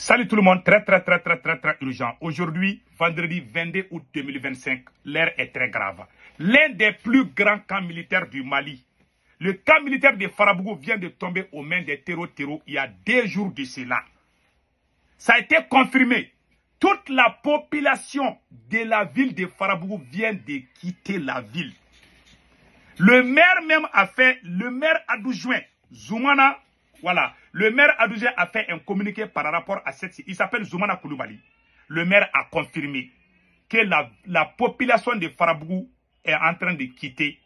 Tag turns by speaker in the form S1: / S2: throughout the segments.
S1: Salut tout le monde, très urgent. Aujourd'hui, vendredi 22 août 2025, l'heure est très grave. L'un des plus grands camps militaires du Mali, le camp militaire de Farabougou vient de tomber aux mains des terreaux il y a 2 jours de cela. Ça a été confirmé. Toute la population de la ville de Farabougou vient de quitter la ville. Le maire même a fait, le maire adjoint, Zoumana, voilà, le maire adjoint a fait un communiqué par rapport à cette... Il s'appelle Zoumana Koulibaly. Le maire a confirmé que la population de Farabougou est en train de quitter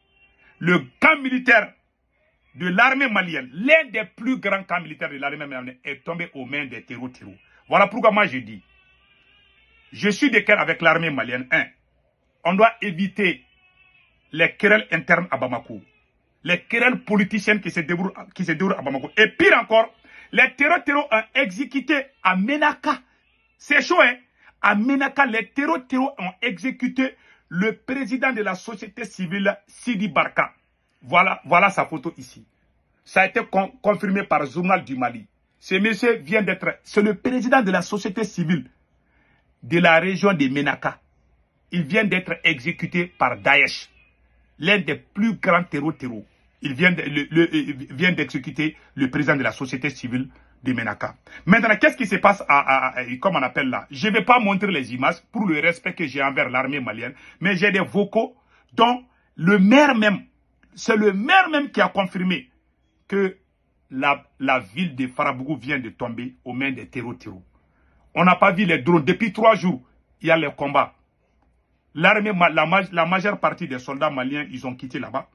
S1: le camp militaire de l'armée malienne. L'un des plus grands camps militaires de l'armée malienne est tombé aux mains des terreaux. Voilà pourquoi moi je dis, je suis de cœur avec l'armée malienne. On doit éviter les querelles internes à Bamako, les querelles politiciennes qui se déroulent à Bamako. Et pire encore, les terreaux ont exécuté à Menaka. C'est chaud, hein? À Menaka, les terreaux ont exécuté le président de la société civile, Sidi Barka. Voilà sa photo ici. Ça a été confirmé par le journal du Mali. Ce monsieur vient d'être... C'est le président de la société civile de la région de Menaka. Il vient d'être exécuté par Daesh, l'un des plus grands terreaux. Il vient d'exécuter le président de la société civile de Menaka. Maintenant, qu'est-ce qui se passe comme on appelle là? Je ne vais pas montrer les images pour le respect que j'ai envers l'armée malienne, mais j'ai des vocaux dont le maire même, c'est le maire même qui a confirmé que la ville de Farabougou vient de tomber aux mains des terreaux. On n'a pas vu les drones. Depuis 3 jours, il y a les combats. L'armée, la majeure partie des soldats maliens, ils ont quitté là-bas.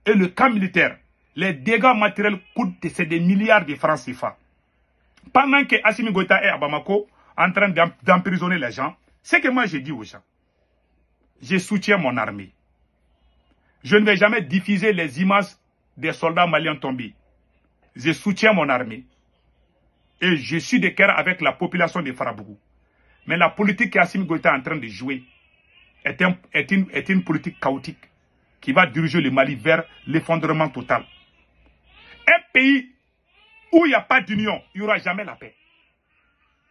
S1: Et le camp militaire, les dégâts matériels coûtent des milliards de francs CFA. Pendant que Assimi Goïta est à Bamako, en train d'emprisonner les gens, c'est que moi j'ai dit aux gens, je soutiens mon armée. Je ne vais jamais diffuser les images des soldats maliens tombés. Je soutiens mon armée. Et je suis de cœur avec la population de Farabougou. Mais la politique qu'Assimi Goïta est en train de jouer est une politique chaotique qui va diriger le Mali vers l'effondrement total. Un pays où il n'y a pas d'union, il n'y aura jamais la paix.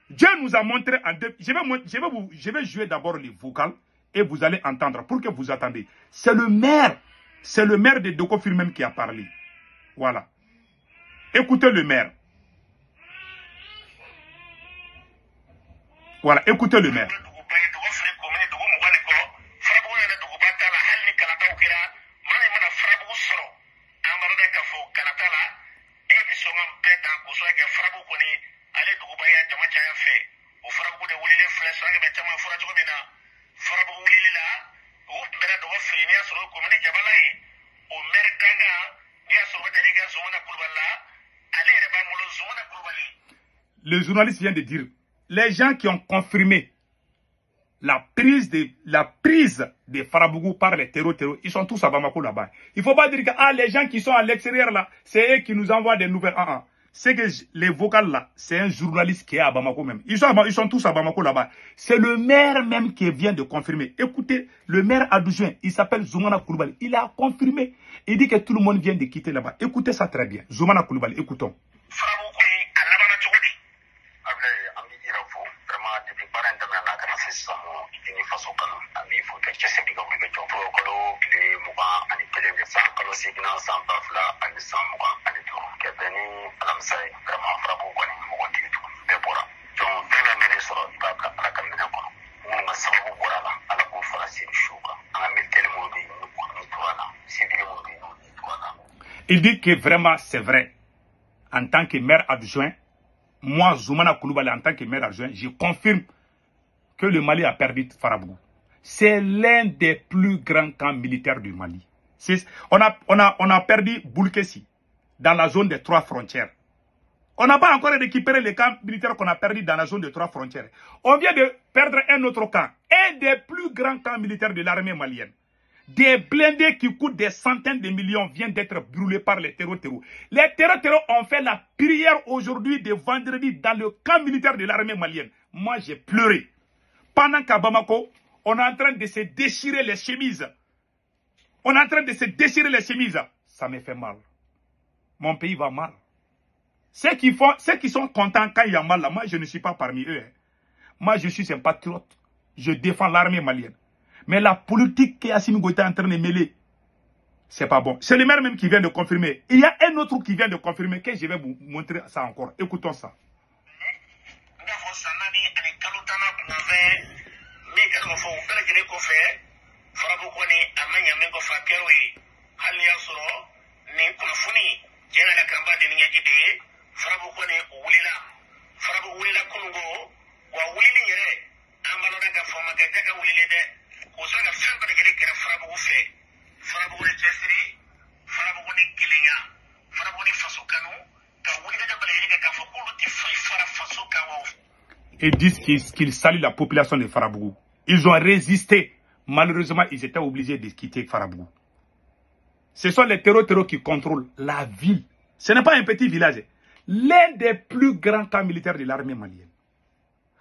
S1: Dieu nous a montré en deux... Je vais jouer d'abord les vocales et vous allez entendre pour que vous attendez. C'est le maire de Dokofil même qui a parlé. Voilà. Écoutez le maire. Voilà, écoutez le maire. Le journaliste vient de dire, les gens qui ont confirmé la prise de Farabougou par les terreaux, ils sont tous à Bamako là-bas. Il ne faut pas dire que les gens qui sont à l'extérieur là, c'est eux qui nous envoient des nouvelles. C'est que les vocales là, c'est un journaliste qui est à Bamako même. Ils sont tous à Bamako là-bas. C'est le maire même qui vient de confirmer. Écoutez, le maire adjoint, il s'appelle Zoumana Koulibaly. Il a confirmé. Il dit que tout le monde vient de quitter là-bas. Écoutez ça très bien. Zoumana Koulibaly, écoutons. Il dit que vraiment c'est vrai. En tant que maire adjoint, moi, Zoumana Koulibaly, en tant que maire adjoint, je confirme que le Mali a perdu Farabougou. C'est l'un des plus grands camps militaires du Mali. On a perdu Boulkessi, dans la zone des 3 frontières. On n'a pas encore récupéré les camps militaires qu'on a perdus dans la zone des 3 frontières. On vient de perdre un autre camp, un des plus grands camps militaires de l'armée malienne. Des blindés qui coûtent des centaines de millions viennent d'être brûlés par les terreaux. Les terreaux ont fait la prière aujourd'hui de vendredi dans le camp militaire de l'armée malienne. Moi, j'ai pleuré. Pendant qu'à Bamako, on est en train de se déchirer les chemises. Ça me fait mal. Mon pays va mal. Ceux qui sont contents quand il y a mal là, moi je ne suis pas parmi eux. Hein. Moi je suis un patriote. Je défends l'armée malienne. Mais la politique qu'Assimi Goïta est en train de mêler, c'est pas bon. C'est le maire même qui vient de confirmer. Il y a un autre qui vient de confirmer que je vais vous montrer ça encore. Écoutons ça. Et disent qu'ils saluent la population de Farabougou. Ils ont résisté. Malheureusement, ils étaient obligés de quitter Farabougou. Ce sont les terreaux qui contrôlent la ville. Ce n'est pas un petit village. L'un des plus grands camps militaires de l'armée malienne.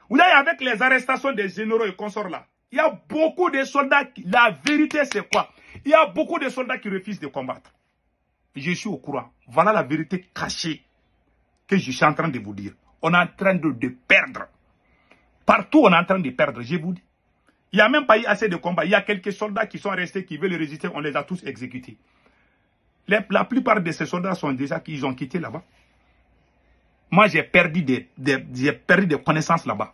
S1: Vous voyez, avec les arrestations des généraux et consorts là, il y a beaucoup de soldats. La vérité, c'est quoi? Il y a beaucoup de soldats qui refusent de combattre. Je suis au courant. Voilà la vérité cachée que je suis en train de vous dire. On est en train de perdre. Partout, on est en train de perdre, je vous dis. Il n'y a même pas eu assez de combats. Il y a quelques soldats qui sont restés, qui veulent résister. On les a tous exécutés. La plupart de ces soldats sont déjà, ils ont quitté là-bas. Moi, j'ai perdu des connaissances là-bas.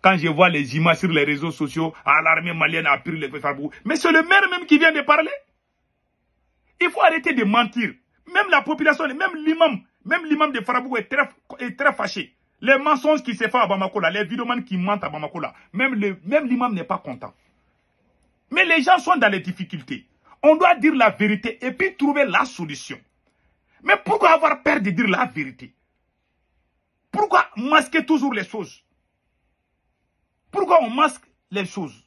S1: Quand je vois les images sur les réseaux sociaux, l'armée malienne a pris les Farabougou. Mais c'est le maire même qui vient de parler. Il faut arrêter de mentir. Même la population, même l'imam de Farabougou est très fâché. Les mensonges qui se font à Bamako, là, les vidéomans qui mentent à Bamako, là, même l'imam n'est pas content. Mais les gens sont dans les difficultés. On doit dire la vérité et puis trouver la solution. Mais pourquoi avoir peur de dire la vérité? Pourquoi masquer toujours les choses? Pourquoi on masque les choses?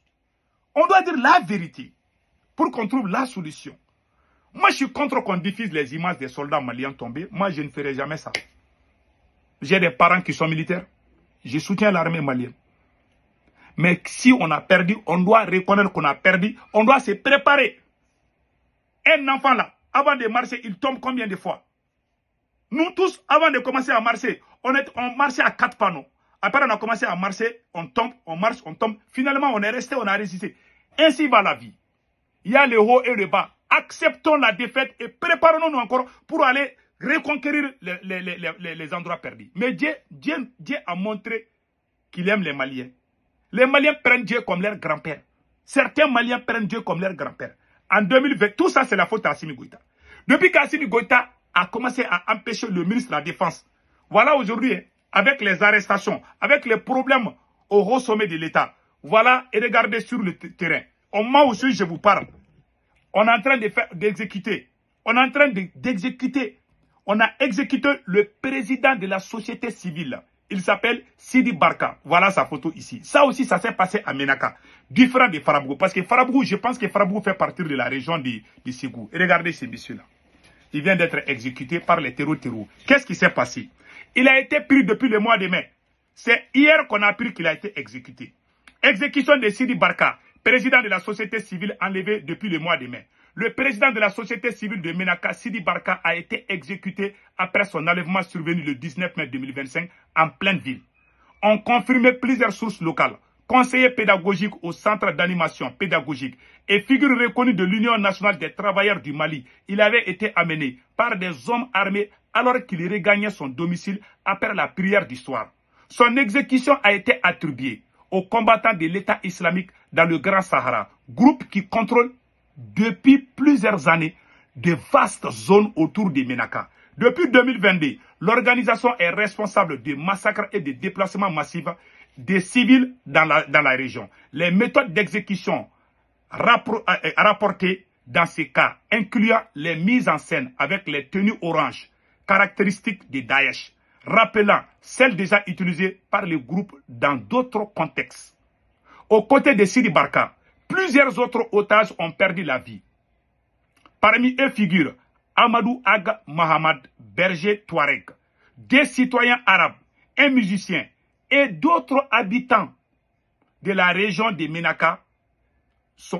S1: On doit dire la vérité pour qu'on trouve la solution. Moi, je suis contre qu'on diffuse les images des soldats maliens tombés. Moi, je ne ferai jamais ça. J'ai des parents qui sont militaires. Je soutiens l'armée malienne. Mais si on a perdu, on doit reconnaître qu'on a perdu. On doit se préparer. Un enfant là, avant de marcher, il tombe combien de fois? Nous tous, avant de commencer à marcher, on marchait à 4 panneaux. Après, on a commencé à marcher, on tombe, on marche, on tombe. Finalement, on est resté, on a résisté. Ainsi va la vie. Il y a le haut et le bas. Acceptons la défaite et préparons-nous encore pour aller reconquérir les endroits perdus. Mais Dieu a montré qu'il aime les Maliens. Les Maliens prennent Dieu comme leur grand-père. Certains Maliens prennent Dieu comme leur grand-père. En 2020, tout ça c'est la faute à Assimi Goïta. Depuis qu'Assimi Goïta a commencé à empêcher le ministre de la Défense, voilà aujourd'hui, avec les arrestations, avec les problèmes au haut sommet de l'État, voilà, et regardez sur le terrain. Au moment où je vous parle, on est en train d'exécuter. On est en train d'exécuter. On a exécuté le président de la société civile. Il s'appelle Sidi Barka. Voilà sa photo ici. Ça aussi, ça s'est passé à Ménaka. Différent de Farabougou. Parce que Farabougou, je pense que Farabougou fait partie de la région de Ségou. Et regardez ce monsieur-là. Il vient d'être exécuté par les terreaux. Qu'est-ce qui s'est passé? Il a été pris depuis le mois de mai. C'est hier qu'on a appris qu'il a été exécuté. Exécution de Sidi Barka, président de la société civile enlevé depuis le mois de mai. Le président de la société civile de Ménaka, Sidi Barka, a été exécuté après son enlèvement survenu le 19 mai 2025 en pleine ville. On confirmé plusieurs sources locales. Conseiller pédagogique au centre d'animation pédagogique et figure reconnue de l'Union nationale des travailleurs du Mali, il avait été amené par des hommes armés alors qu'il regagnait son domicile après la prière du soir. Son exécution a été attribuée aux combattants de l'État islamique dans le Grand Sahara, groupe qui contrôle depuis plusieurs années de vastes zones autour de Ménaka. Depuis 2022, l'organisation est responsable de massacres et de déplacements massifs des civils dans la région. Les méthodes d'exécution rapportées dans ces cas, incluant les mises en scène avec les tenues oranges, caractéristiques de Daesh, rappelant celles déjà utilisées par le groupe dans d'autres contextes. Aux côtés de Sidi Barka, plusieurs autres otages ont perdu la vie. Parmi eux figurent Amadou Aga Mohamed, berger Touareg, des citoyens arabes, un musicien et d'autres habitants de la région de Ménaka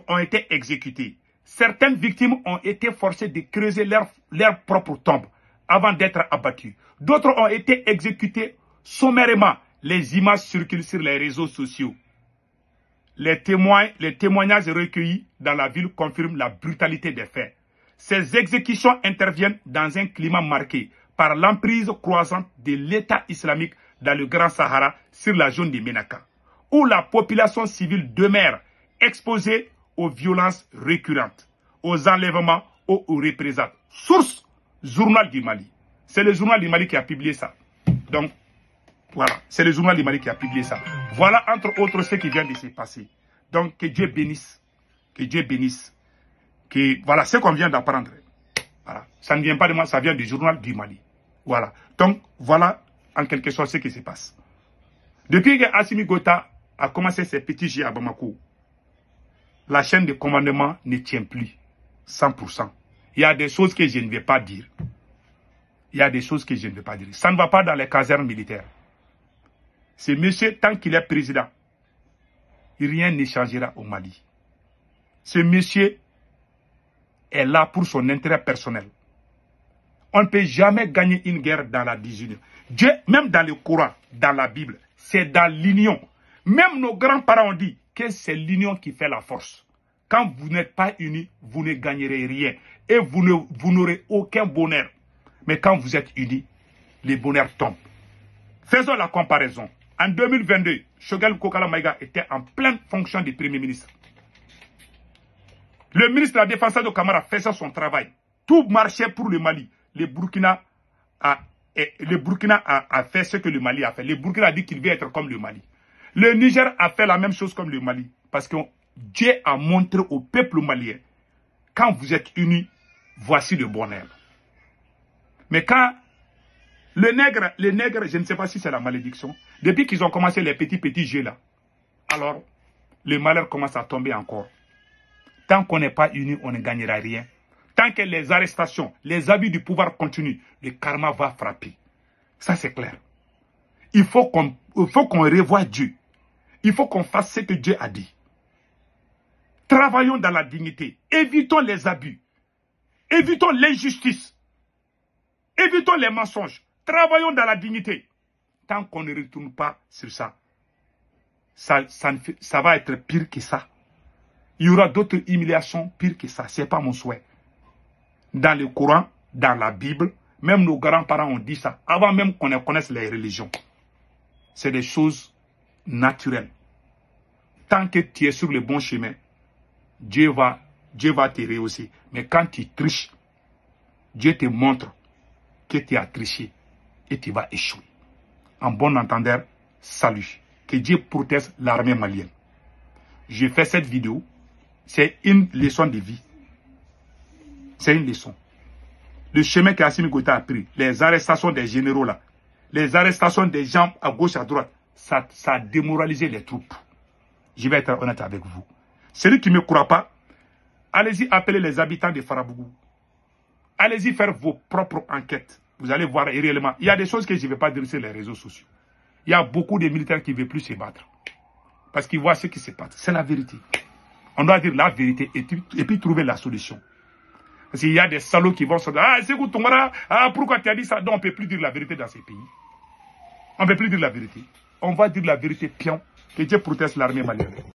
S1: ont été exécutés. Certaines victimes ont été forcées de creuser leur propre tombe avant d'être abattus. D'autres ont été exécutés sommairement. Les images circulent sur les réseaux sociaux. Les témoignages recueillis dans la ville confirment la brutalité des faits. Ces exécutions interviennent dans un climat marqué par l'emprise croissante de l'État islamique dans le Grand Sahara sur la zone de Ménaka, où la population civile demeure exposée aux violences récurrentes, aux enlèvements, aux représailles. Source, Journal du Mali. C'est le Journal du Mali qui a publié ça. Donc, voilà, c'est le Journal du Mali qui a publié ça. Voilà, entre autres, ce qui vient de se passer. Donc, que Dieu bénisse. Que Dieu bénisse. Que, voilà, ce qu'on vient d'apprendre. Voilà. Ça ne vient pas de moi, ça vient du Journal du Mali. Voilà. Donc, voilà, en quelque sorte, ce qui se passe. Depuis que Assimi Goïta a commencé ses petits jets à Bamako, la chaîne de commandement ne tient plus. 100%. Il y a des choses que je ne vais pas dire. Il y a des choses que je ne vais pas dire. Ça ne va pas dans les casernes militaires. Ce monsieur, tant qu'il est président, rien ne changera au Mali. Ce monsieur est là pour son intérêt personnel. On ne peut jamais gagner une guerre dans la disunion. Dieu, même dans le Coran, dans la Bible, c'est dans l'union. Même nos grands-parents ont dit que c'est l'union qui fait la force. Quand vous n'êtes pas unis, vous ne gagnerez rien. Et vous n'aurez aucun bonheur. Mais quand vous êtes unis, les bonheurs tombent. Faisons la comparaison. En 2022, Choguel Kokala Maïga était en pleine fonction de Premier ministre. Le ministre de la Défense de Camara faisait son travail. Tout marchait pour le Mali. Le Burkina a fait ce que le Mali a fait. Le Burkina a dit qu'il veut être comme le Mali. Le Niger a fait la même chose comme le Mali. Parce que Dieu a montré au peuple malien, quand vous êtes unis, voici le bonheur. Mais quand les nègres, je ne sais pas si c'est la malédiction, depuis qu'ils ont commencé les petits jeux là, alors le malheur commence à tomber encore. Tant qu'on n'est pas unis, on ne gagnera rien. Tant que les arrestations, les abus du pouvoir continuent, le karma va frapper. Ça c'est clair. Il faut qu'on revoie Dieu. Il faut qu'on fasse ce que Dieu a dit. Travaillons dans la dignité. Évitons les abus. Évitons l'injustice. Évitons les mensonges. Travaillons dans la dignité. Tant qu'on ne retourne pas sur ça, ça va être pire que ça. Il y aura d'autres humiliations pires que ça. Ce n'est pas mon souhait. Dans le Coran, dans la Bible, même nos grands-parents ont dit ça. Avant même qu'on ne connaisse les religions. C'est des choses naturelles. Tant que tu es sur le bon chemin, Dieu va te rehausser. Mais quand tu triches, Dieu te montre que tu as triché et tu vas échouer. En bon entendeur, salut. Que Dieu protège l'armée malienne. Je fais cette vidéo. C'est une leçon de vie. C'est une leçon. Le chemin qu'Assimi Goïta a pris, les arrestations des généraux là, les arrestations des gens à gauche, à droite, ça a démoralisé les troupes. Je vais être honnête avec vous. Celui qui ne me croit pas, allez-y appeler les habitants de Farabougou. Allez-y faire vos propres enquêtes. Vous allez voir réellement. Il y a des choses que je ne vais pas dire sur les réseaux sociaux. Il y a beaucoup de militaires qui ne veulent plus se battre. Parce qu'ils voient ce qui se passe. C'est la vérité. On doit dire la vérité et puis trouver la solution. Parce qu'il y a des salauds qui vont se dire, ah, c'est quoi, pourquoi tu as dit ça? Non, on ne peut plus dire la vérité dans ces pays. On ne peut plus dire la vérité. On va dire la vérité pion. Que Dieu protège l'armée malienne.